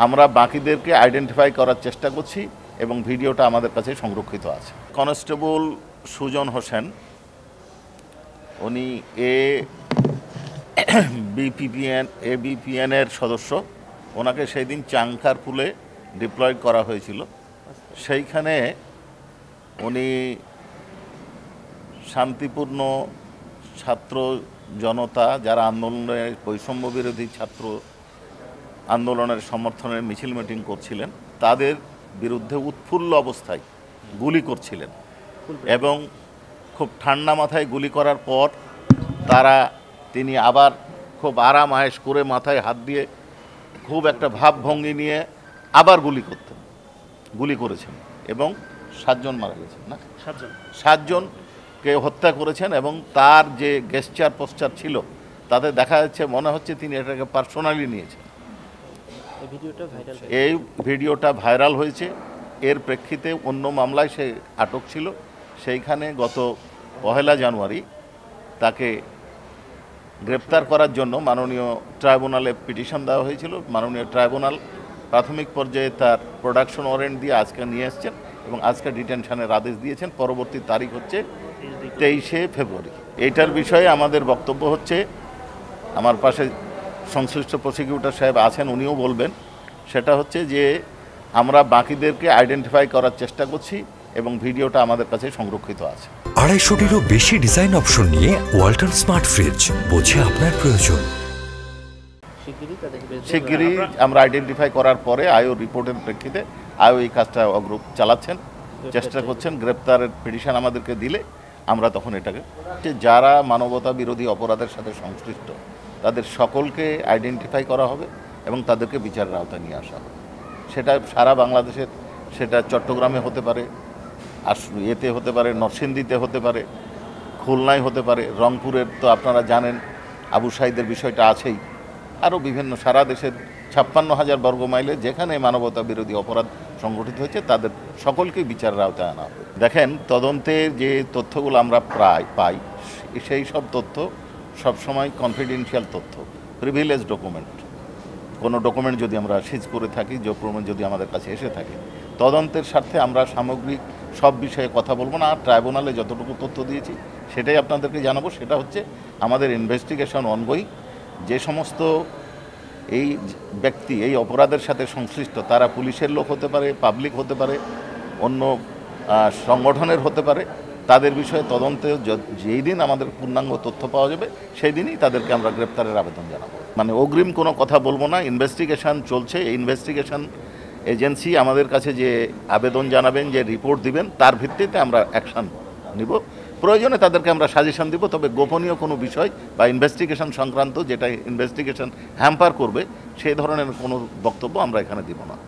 আমরা বাকিদেরকে আইডেন্টিফাই করার চেষ্টা করছি এবং ভিডিওটা আমাদের কাছে সংরক্ষিত আছে। কনস্টেবল সুজন হোসেন, উনি এবিপিএনের সদস্য। ওনাকে সেই দিন চাংখারপুলে ডিপ্লয় করা হয়েছিল। সেইখানে উনি শান্তিপূর্ণ ছাত্র জনতা যারা আন্দোলনের বৈষম্য বিরোধী ছাত্র আন্দোলনের সমর্থনে মিছিল মিটিং করছিলেন তাদের বিরুদ্ধে উৎফুল্ল অবস্থায় গুলি করছিলেন এবং খুব ঠান্ডা মাথায় গুলি করার পর তিনি আবার খুব আরাম আয়েশ করে মাথায় হাত দিয়ে খুব একটা ভাবভঙ্গি নিয়ে আবার গুলি করেছেন এবং 7 জন মারা গেছেন। না, 7 জনকে হত্যা করেছেন এবং তার যে গেস্টার পোস্টার ছিল তাতে দেখা যাচ্ছে মনে হচ্ছে তিনি এটাকে পার্সোনালি নিয়েছেন। এই ভিডিওটা ভাইরাল হয়েছে। এর প্রেক্ষিতে অন্য মামলায় সে আটক ছিল, সেইখানে গত 1 জানুয়ারি তাকে গ্রেপ্তার করার জন্য মাননীয় ট্রাইব্যুনালে পিটিশন দেওয়া হয়েছিল। মাননীয় ট্রাইব্যুনাল প্রাথমিক পর্যায়ে তার প্রোডাকশন ওয়ারেন্ট দিয়ে আজকে নিয়ে এসছেন এবং আজকে ডিটেনশনের আদেশ দিয়েছেন। পরবর্তী তারিখ হচ্ছে 23 ফেব্রুয়ারি। এইটার বিষয়ে আমাদের বক্তব্য হচ্ছে, আমার পাশে সংশ্লিষ্ট প্রসিকিউটর সাহেব আছেন, উনিও বলবেন। সেটা হচ্ছে যে আমরা বাকিদেরকে আইডেন্টিফাই করার চেষ্টা করছি এবং ভিডিওটা আমাদের কাছে সংরক্ষিত আছে। 250-টিরও বেশি ডিজাইন অপশন নিয়ে ওয়ালটন স্মার্ট ফ্রিজ, বোঝে আপনার প্রয়োজন। শিগগিরই আমরা আইডেন্টিফাই করার পরে আইও রিপোর্টের প্রেক্ষিতে আইও এই কাজটা চালাচ্ছেন, চেষ্টা করছেন। গ্রেপ্তারের পিটিশন আমাদেরকে দিলে আমরা তখন এটাকে, যারা মানবতা বিরোধী অপরাধের সাথে সংশ্লিষ্ট তাদের সকলকে আইডেন্টিফাই করা হবে এবং তাদেরকে বিচারের আওতায় নিয়ে আসা হবে। সেটা সারা বাংলাদেশের, সেটা চট্টগ্রামে হতে পারে, এতে হতে পারে, নরসিংদীতে হতে পারে, খুলনায় হতে পারে, রংপুরের তো আপনারা জানেন আবু সাইদের বিষয়টা আছেই, আরও বিভিন্ন সারা দেশের 56,000 বর্গ মাইলে যেখানে মানবতা বিরোধী অপরাধ সংগঠিত হয়েছে তাদের সকলকেই বিচারের আওতায় আনা হবে। দেখেন, তদন্তের যে তথ্যগুলো আমরা প্রায় পাই সেই সব তথ্য সবসময় কনফিডেন্সিয়াল তথ্য, প্রিভিলেজ ডকুমেন্ট। কোনো ডকুমেন্ট যদি আমরা সিজ করে থাকি, ডকুমেন্ট যদি আমাদের কাছে এসে থাকে, তদন্তের স্বার্থে আমরা সামগ্রিক সব বিষয়ে কথা বলবো না। আর ট্রাইব্যুনালে যতটুকু তথ্য দিয়েছি সেটাই আপনাদেরকে জানাবো। সেটা হচ্ছে আমাদের ইনভেস্টিগেশন অনগোয়িং। যে সমস্ত এই ব্যক্তি এই অপরাধের সাথে সংশ্লিষ্ট তারা পুলিশের লোক হতে পারে, পাবলিক হতে পারে, অন্য সংগঠনের হতে পারে, তাদের বিষয়ে তদন্তে যেই দিন আমাদের পূর্ণাঙ্গ তথ্য পাওয়া যাবে সেই দিনই তাদেরকে আমরা গ্রেপ্তারের আবেদন জানাবো। মানে অগ্রিম কোনো কথা বলবো না। ইনভেস্টিগেশন চলছে। এই ইনভেস্টিগেশন এজেন্সি আমাদের কাছে যে আবেদন জানাবেন, যে রিপোর্ট দিবেন, তার ভিত্তিতে আমরা অ্যাকশান নিব। প্রয়োজনে তাদেরকে আমরা সাজেশন দিব। তবে গোপনীয় কোনো বিষয় বা ইনভেস্টিগেশন সংক্রান্ত যেটা ইনভেস্টিগেশন হ্যাম্পার করবে সেই ধরনের কোনো বক্তব্য আমরা এখানে দিব না।